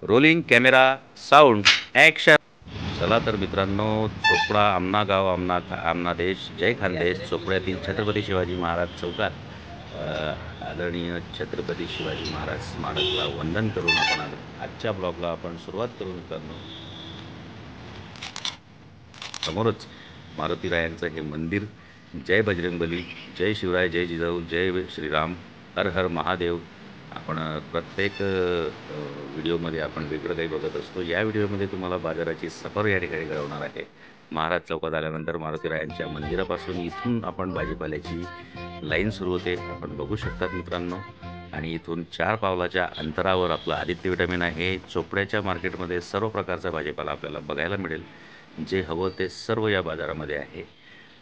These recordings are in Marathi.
Rolling camera sound action. चला तर मित्रांनो, चोपडा आमना गाव आमना देश जय खानदेश चोपड्यातील छत्रपती शिवाजी महाराज चौकात आदरणीय छत्रपती शिवाजी महाराज स्मारकला वंदन करून आपण आजच्या ब्लॉगला आपण सुरुवात करू. मित्रांनो, समोरच मारुतीरायांचं हे मंदिर. जय बजरंगबली, जय शिवराय, जय जिजाऊ, जय श्रीराम, हर हर महादेव. आपण प्रत्येक व्हिडिओमध्ये आपण वेगळं काही बघत असतो. या व्हिडिओमध्ये तुम्हाला बाजाराची सफर या ठिकाणी घडवणार आहे. महाराज चौकात आल्यानंतर मारुतीरायांच्या मंदिरापासून इथून आपण भाजीपाल्याची लाईन सुरू होते, आपण बघू शकतात मित्रांनो. आणि इथून 4 पावलाच्या अंतरावर आपलं आदित्य विटामिन आहे. चोपड्याच्या मार्केटमध्ये सर्व प्रकारचा भाजीपाला आपल्याला बघायला मिळेल. जे हवं ते सर्व या बाजारामध्ये आहे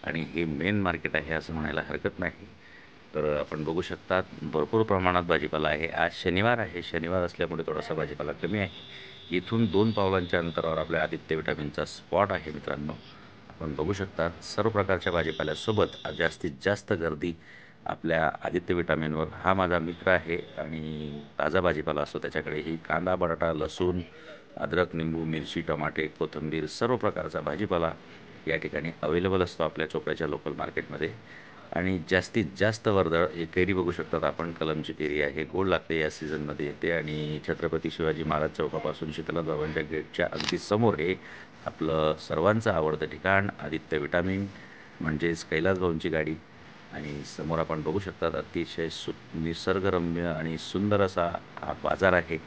आणि हे मेन मार्केट आहे असं म्हणायला हरकत नाही. तर आपण बघू शकतात भरपूर प्रमाणात भाजीपाला आहे. आज शनिवार आहे, शनिवार असल्यामुळे थोडासा भाजीपाला कमी आहे. इथून 2 पावलांच्या अंतरावर आपल्या आदित्य विटामिनचा स्पॉट आहे मित्रांनो. आपण बघू शकता सर्व प्रकारच्या भाजीपाल्यासोबत जास्तीत जास्त गर्दी आपल्या आदित्य विटामिनवर. हा माझा मित्र आहे आणि ताजा भाजीपाला असतो त्याच्याकडेही. कांदा, बटाटा, लसूण, अद्रक, निंबू, मिरची, टमाटे, कोथिंबीर सर्व प्रकारचा भाजीपाला या ठिकाणी अवेलेबल असतो आपल्या चोपड्याच्या लोकल मार्केटमध्ये. आणि जास्तीत जास्त वर्दळ हे कैरी बघू शकतात आपण. कलमची कैरी आहे, गोड लागते, या सीझनमध्ये येते. आणि छत्रपती शिवाजी महाराज चौकापासून शीतलाबाबांच्या गेटच्या अगदी समोर हे आपलं सर्वांचं आवडतं ठिकाण आदित्य विटामिन म्हणजेच कैलास भाऊंची गाडी. आणि समोर आपण बघू शकतात अतिशय निसर्गरम्य आणि सुंदर असा हा बाजार आहे.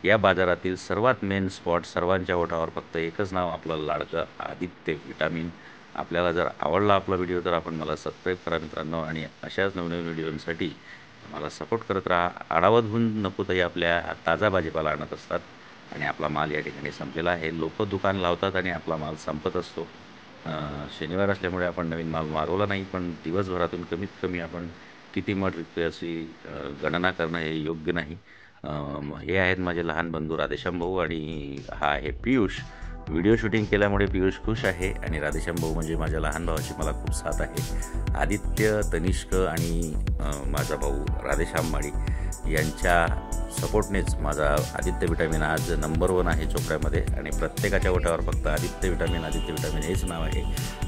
या बाजारातील सर्वात मेन स्पॉट, सर्वांच्या ओठावर फक्त एकच नाव, आपलं लाडकं आदित्य विटामिन. आपल्याला जर आवडला आपला व्हिडिओ तर आपण मला सबस्क्राईब करा मित्रांनो. आणि अशाच नवनवीन व्हिडिओंसाठी मला सपोर्ट करत राहा. आडावधून नकोताई आपल्या ताजा भाजीपाला आणत असतात आणि आपला माल या ठिकाणी संपलेला आहे. लोक दुकान लावतात आणि आपला माल संपत असतो. शनिवार असल्यामुळे आपण नवीन माल मागवला नाही, पण दिवसभरातून कमीत कमी आपण किती मट विकतो अशी गणना करणं हे योग्य नाही. हे आहेत माझे लहान बंधू राधेश्याम भाऊ आणि हा आहे पियुष. व्हिडिओ शूटिंग केल्यामुळे पियुष खुश आहे आणि राधेश्याम भाऊ म्हणजे माझ्या लहान भावाची मला खूप साथ आहे. आदित्य, तनिष्क आणि माझा भाऊ राधेश्याम माळी यांच्या सपोर्टनेच माझा आदित्य विटामिन आज नंबर 1 आहे चोपड्यामध्ये. आणि प्रत्येकाच्या ओठावर फक्त आदित्य विटामिन हेच नाव आहे.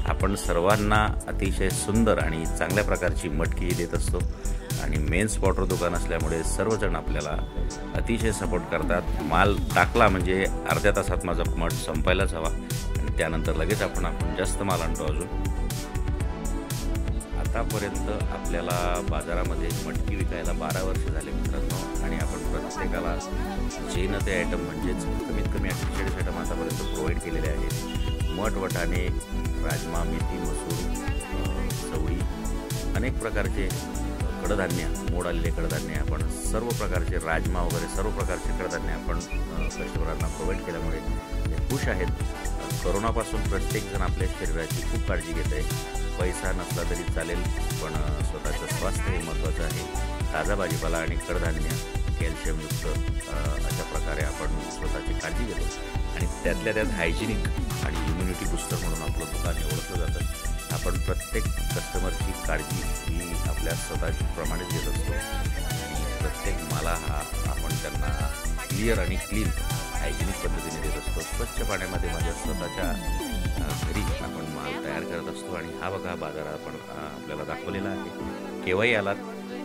आपण सर्वांना अतिशय सुंदर आणि चांगल्या प्रकारची मटकी देत असतो आणि मेन स्पॉटवर दुकान असल्यामुळे सर्वजण आपल्याला अतिशय सपोर्ट करतात. माल टाकला म्हणजे अर्ध्या तासात माझा मठ संपायलाच हवा आणि त्यानंतर लगेच आपण जास्त माल आणतो. अजून आतापर्यंत आपल्याला बाजारामध्ये मटकी विकायला 12 वर्ष झाले मित्रांनो. आणि आपण प्रत्येकाला जे न ते आयटम म्हणजेच कमीत कमी 48 आयटम आतापर्यंत प्रोव्हाइड केलेले आहेत. मठ, वटाणे, राजमा, मेथी, मसूर, चवळी, अनेक प्रकारचे कडधान्य, मोड आलेले कडधान्य, आपण सर्व प्रकारचे राजमा वगैरे सर्व प्रकारचे कडधान्य आपण कस्टमरांना प्रोव्हाइड केल्यामुळे ते खुश आहेत. करोनापासून प्रत्येकजण आपल्या शरीराची खूप काळजी घेत आहे. पैसा नसला तरी चालेल, पण स्वतःचं स्वास्थ्य हे महत्त्वाचं आहे. ताजा भाजीपाला आणि कडधान्य कॅल्शियमयुक्त अशा प्रकारे आपण स्वतःची काळजी घेतो आणि त्यातल्या त्यात हायजिनिक आणि इम्युनिटी बूस्टर म्हणून आपलं दुकान हे ओळखलं जातं. आपण प्रत्येक कस्टमरची काळजी ही आपल्या स्वतःची प्रमाणेच घेत असतो आणि प्रत्येक माला हा आपण त्यांना क्लिअर आणि क्लीन हायजिनिक पद्धतीने देत असतो. स्वच्छ पाण्यामध्ये माझ्या स्वतःच्या घरी आपण माल तयार करत असतो. आणि हा बघा बाजार आपण आपल्याला दाखवलेला आहे. केव्हाही आलात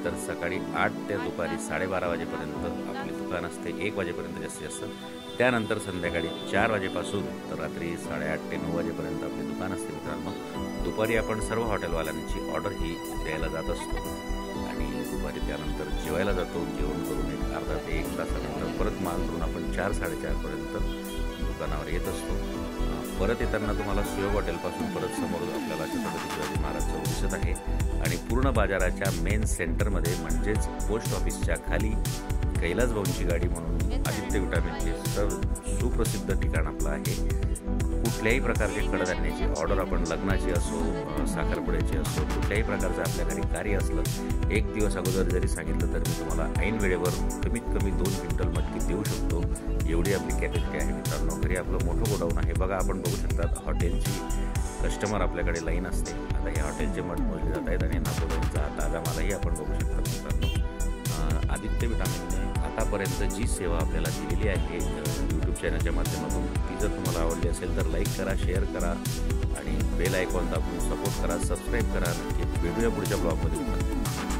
तर सकाळी 8 ते दुपारी 12:30 वाजेपर्यंत आपले दुकान असते. 1 वाजेपर्यंत जास्तीत जास्त. त्यानंतर संध्याकाळी 4 वाजेपासून तर रात्री 8:30 ते 9 वाजेपर्यंत आपले दुकान असते मित्रांनो. दुपारी आपण सर्व हॉटेलवाल्यांची ऑर्डर ही द्यायला जात असतो आणि दुपारी त्यानंतर जेवायला जातो. जेवण करून एक अर्धा ते 1 तासानंतर परत माल करून आपण 4-4:30पर्यंत दुकानावर येत असतो. परत येताना तुम्हाला सुयोग हॉटेलपासून परत समोर आपल्याला छत्रपती शिवाजी महाराज चौक दिसत आहे. आणि पूर्ण बाजाराच्या मेन सेंटरमध्ये म्हणजेच पोस्ट ऑफिसच्या खाली कैलास भाऊंची गाडी म्हणून आदित्य विटामिनचे सुप्रसिद्ध ठिकाण आपलं आहे. कुठल्याही प्रकारचे कडधान्याची ऑर्डर आपण लग्नाची असो, साखरपुड्याची असो, कुठल्याही प्रकारचं आपल्या घरी कार्य असलं, 1 दिवस अगोदर जरी सांगितलं तर मी तुम्हाला ऐन वेळेवर कमीत कमी 2 क्विंटल मटकी देऊ शकतो. एवढी आपली कॅपॅसिटी आहे मित्रांनो. घरी आपलं मोठं गोडाऊन आहे. बघा आपण बघू शकतात हॉटेलची कस्टमर आपल्याकडे लाईन असते. आता हे हॉटेलचे मठ मोजले जात आहेत आणि नागोबाईंचा ताजा मालही आपण बघू शकता मित्रांनो. आदित्य विटामिनने आतापर्यंत जी सेवा आपल्याला दिलेली आहे यूट्यूब चॅनलच्या माध्यमातून, ती जर तुम्हाला आवडली असेल तर लाईक करा, शेअर करा आणि बेल आयकॉन दाबून सपोर्ट करा, सबस्क्राईब करा. नक्की भेटूया पुढच्या ब्लॉगमध्ये.